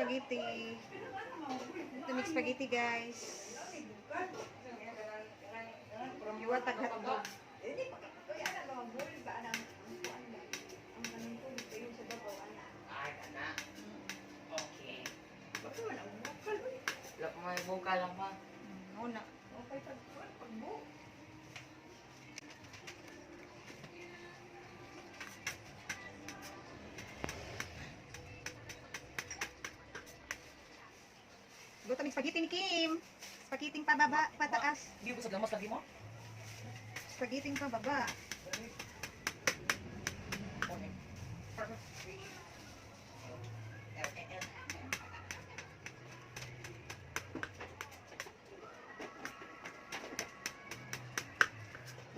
spaghetti. To make spaghetti, guys. Iwatag hotdog. May buka lang pa. Una. Gusto ng spaghetti ni Kim. Spaghetti pababa, pataas. Hindi ko sa gamas lagi mo? Spaghetti pababa.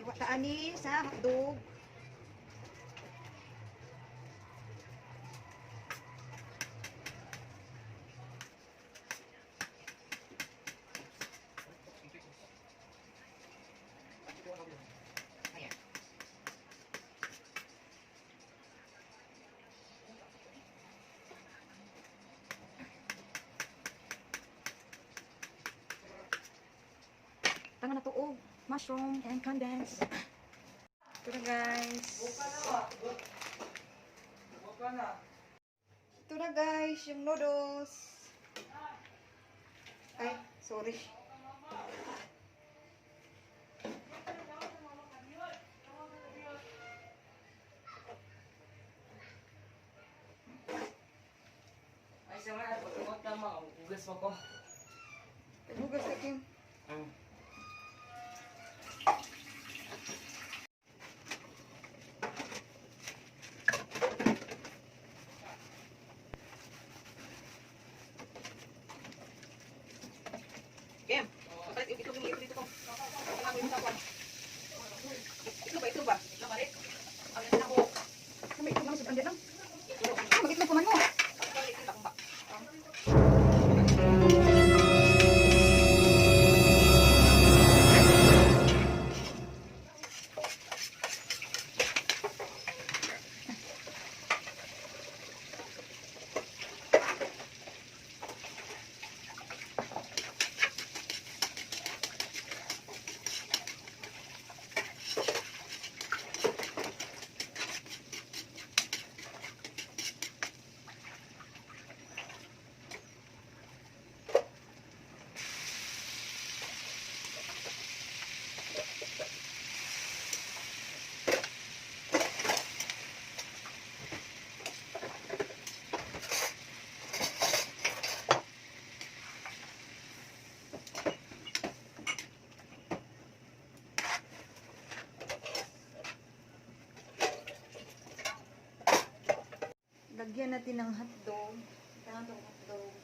Iwataan ni sa hotdog. Tangan na tuog, mushroom and condensed. Ito na guys. Ito na guys, yung noodles. Ay, sorry. Ay, sa mga pagkakot na ugas mo ko. Hugas na Kim. Kim, kapalit yung itlog yung dito ko. Kailangan yung tapon. Itlog ba? Itlog ba? Itlog ba rin? Ang yan ako. May itlog naman sa bandit lang. Mag-itlog kuman mo. Lagyan natin ng hotdog. Ito ang hotdog.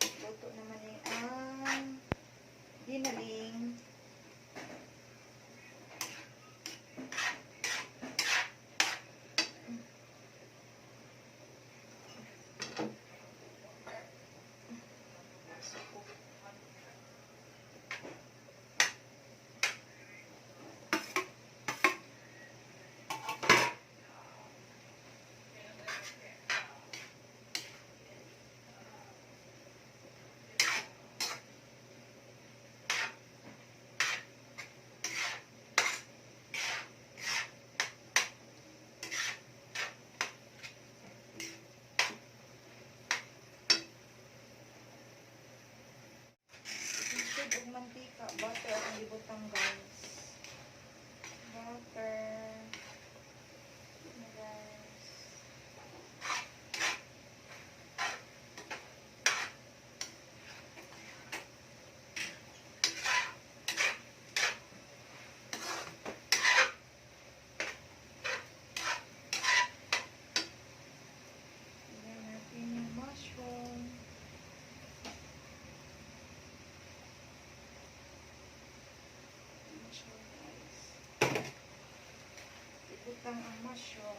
Luto naman eh ang ginaling. Ug mantika, butter ang ibutang guys. Butter. Guys. Lagyan natin yung mushroom. Ibutang ang mushroom.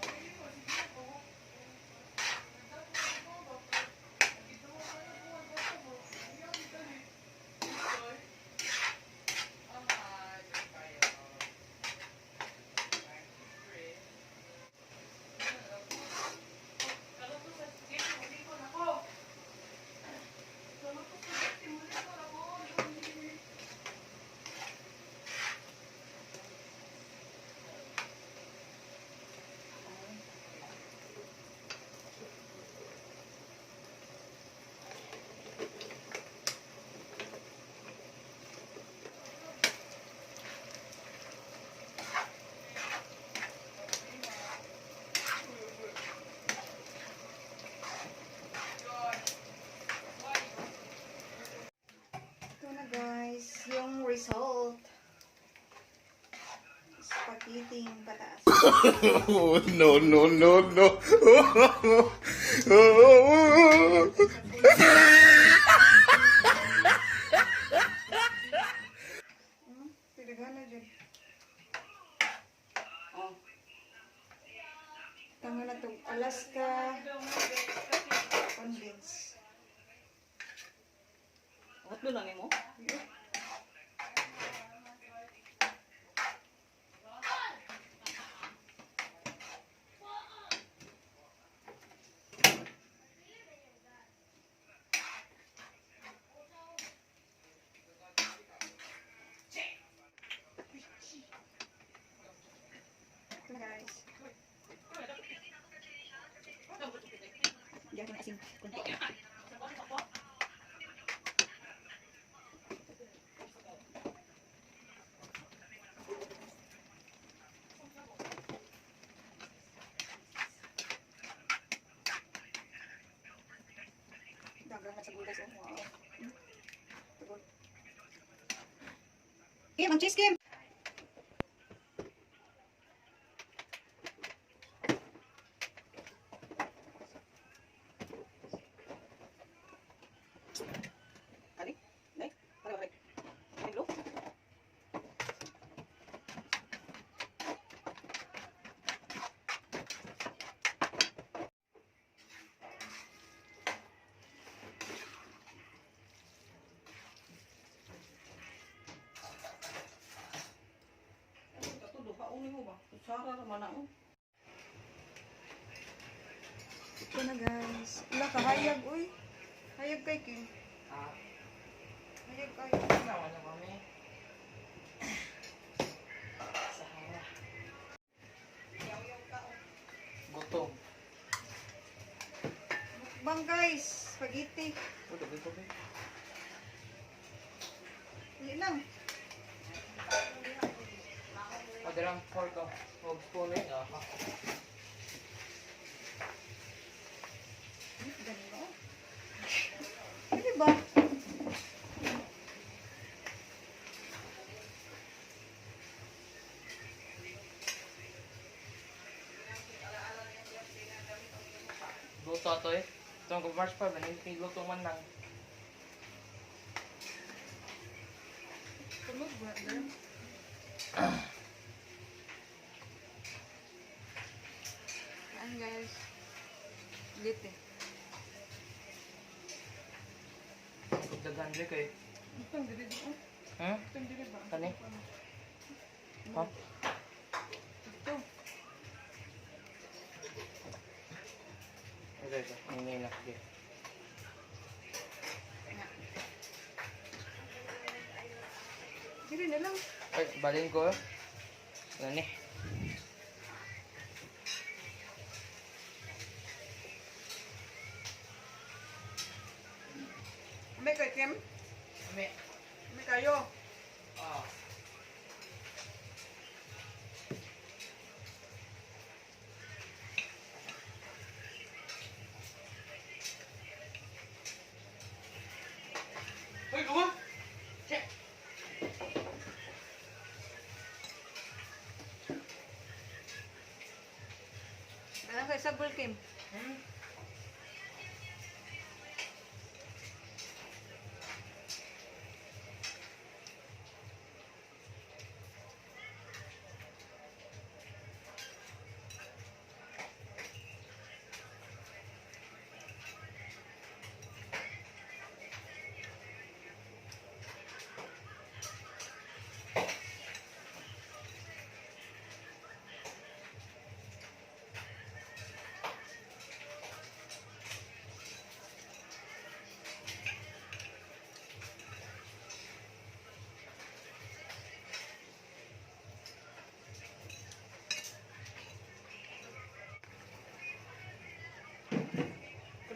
Spaghetti pataas. Oh, no, no, no, no. Pinagana dyan. Oh. Tangan na itong Alaska Condensed. Otlo lang mo? Ito na guys. Diyan yung asin. Kunti. Dagang at sa gulay sa wow. Tugol. Kim, ang cheese Kim! Kali? Nay? Kali, kali. Hello? Ito, kaunin mo ba? Sara naman ako. Ito na guys. Wala ka hayag, uy. Hayag kay Kim. Ah, Hayag kay. naman na kami. Sahara. Gutom. Bang guys, spaghetti. Oh, gabi. Hindi lang. Padarang pork ko. Huwag spoon eh. Ganun ako. Pwede ba? Luto to eh. Itong mag-march pa, hindi luto man lang. Tulog ba? Ganun. Ayan guys. Lit eh. Dagan dyan kayo. Itong dili ba? Hmm? Itong dili ba? Kani? Ha? Ito. Ito. Hindi na. Okay. Nga. Dili na lang. Ay, balin ko. Ano ni? May kay Kim? Kami. May kayo. Ah. Uy, guma! Check! Dalang kay sabol Kim. Hmm?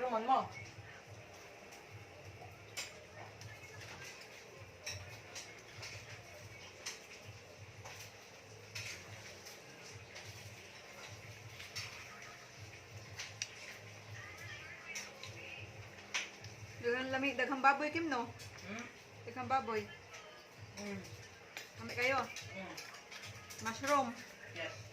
Naman mo. Daghang baboy Kim no? Hmm? Daghang baboy. Hmm. Kami kayo. Hmm. Mushroom. Yes.